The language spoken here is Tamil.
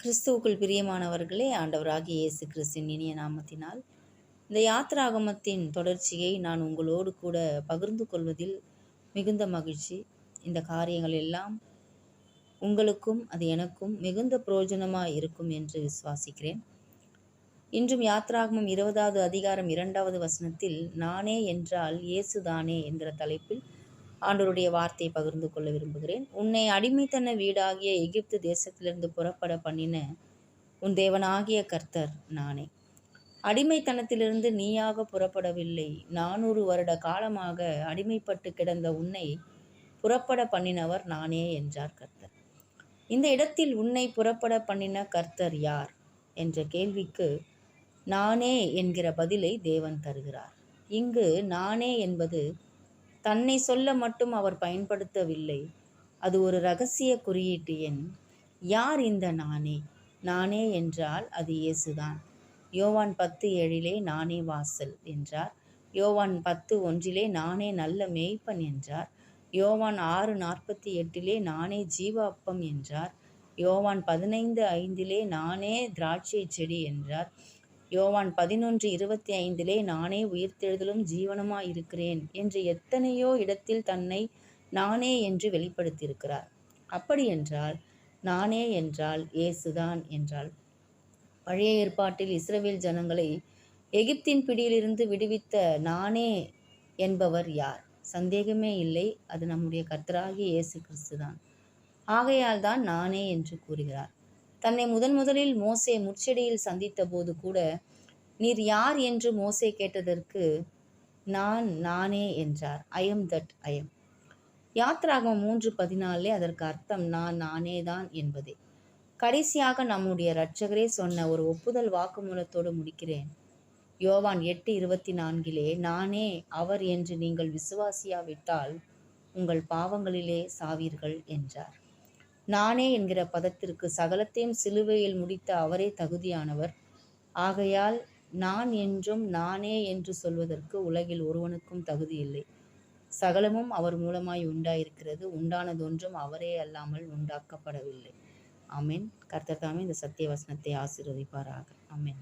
கிறிஸ்துவுக்குள் பிரியமானவர்களே, ஆண்டவராகிய இயேசு கிறிஸ்துவின் இனிய நாமத்தினால் இந்த யாத்திராகமத்தின் தொடர்ச்சியை நான் உங்களோடு கூட பகிர்ந்து கொள்வதில் மிகுந்த மகிழ்ச்சி. இந்த காரியங்கள் எல்லாம் உங்களுக்கும் அது எனக்கும் மிகுந்த பிரயோஜனமாக இருக்கும் என்று விசுவாசிக்கிறேன். இன்றும் யாத்திராகமம் 20வது அதிகாரம் 2வது வசனத்தில் நானே என்றால் இயேசுதானே என்கிற தலைப்பில் ஆண்டவருடைய வார்த்தையை பகிர்ந்து கொள்ள விரும்புகிறேன். உன்னை அடிமைத்தன வீடாகிய எகிப்து தேசத்திலிருந்து புறப்பட பண்ணின உன் தேவனாகிய கர்த்தர் நானே. அடிமைத்தனத்திலிருந்து நீயாக புறப்படவில்லை. 400 வருட காலமாக அடிமைப்பட்டு கிடந்த உன்னை புறப்பட பண்ணினவர் நானே என்றார் கர்த்தர். இந்த இடத்தில் உன்னை புறப்பட பண்ணின கர்த்தர் யார் என்ற கேள்விக்கு நானே என்கிற பதிலை தேவன் தருகிறார். இங்கு நானே என்பது தன்னை சொல்ல மட்டும் அவர் பயன்படுத்தவில்லை. அது ஒரு இரகசிய குறியீட்டு எண். யார் இந்த நானே? நானே என்றால் அது இயேசுதான். யோவான் 10:7 நானே வாசல் என்றார். யோவான் 10:1 நானே நல்ல மேய்ப்பன் என்றார். யோவான் 6:48 நானே ஜீவ அப்பம் என்றார். யோவான் 15:5 நானே திராட்சை செடி என்றார். யோவான் 11:25 நானே உயிர்த்தெழுதலும் ஜீவனுமாய் இருக்கிறேன் என்று எத்தனையோ இடத்தில் தன்னை நானே என்று வெளிப்படுத்தியிருக்கிறார். அப்படி என்றால் நானே என்றால் இயேசுதான் என்றால் பழைய ஏற்பாட்டில் இஸ்ரவேல் ஜனங்களை எகிப்தின் பிடியிலிருந்து விடுவித்த நானே என்பவர் யார்? சந்தேகமே இல்லை, அது நம்முடைய கர்த்தராகிய இயேசு கிறிஸ்துதான். ஆகையால் தான் நானே என்று கூறுகிறார். தன்னை முதலில் மோசே முட்செடியில் சந்தித்த போது கூட நீர் யார் என்று மோசே கேட்டதற்கு நானே என்றார். I am that I am. யாத்திராகமம் 3:14 அதற்கு அர்த்தம் நானே தான் என்பதே. கடைசியாக நம்முடைய இரட்சகரே சொன்ன ஒரு ஒப்புதல் வாக்குமூலத்தோடு முடிக்கிறேன். யோவான் 8:24 நானே அவர் என்று நீங்கள் விசுவாசியாவிட்டால் உங்கள் பாவங்களிலே சாவீர்கள் என்றார். நானே என்கிற பதத்திற்கு சகலத்தையும் சிலுவையில் முடித்த அவரே தகுதியானவர். ஆகையால் நான் என்றும் நானே என்று சொல்வதற்கு உலகில் ஒருவனுக்கும் தகுதி இல்லை. சகலமும் அவர் மூலமாய் உண்டாயிருக்கிறது. உண்டானதொன்றும் அவரே அல்லாமல் உண்டாக்கப்படவில்லை. ஆமென். கர்த்தர் தாமே இந்த சத்திய வசனத்தை ஆசீர்வதிப்பாராக. ஆமென்.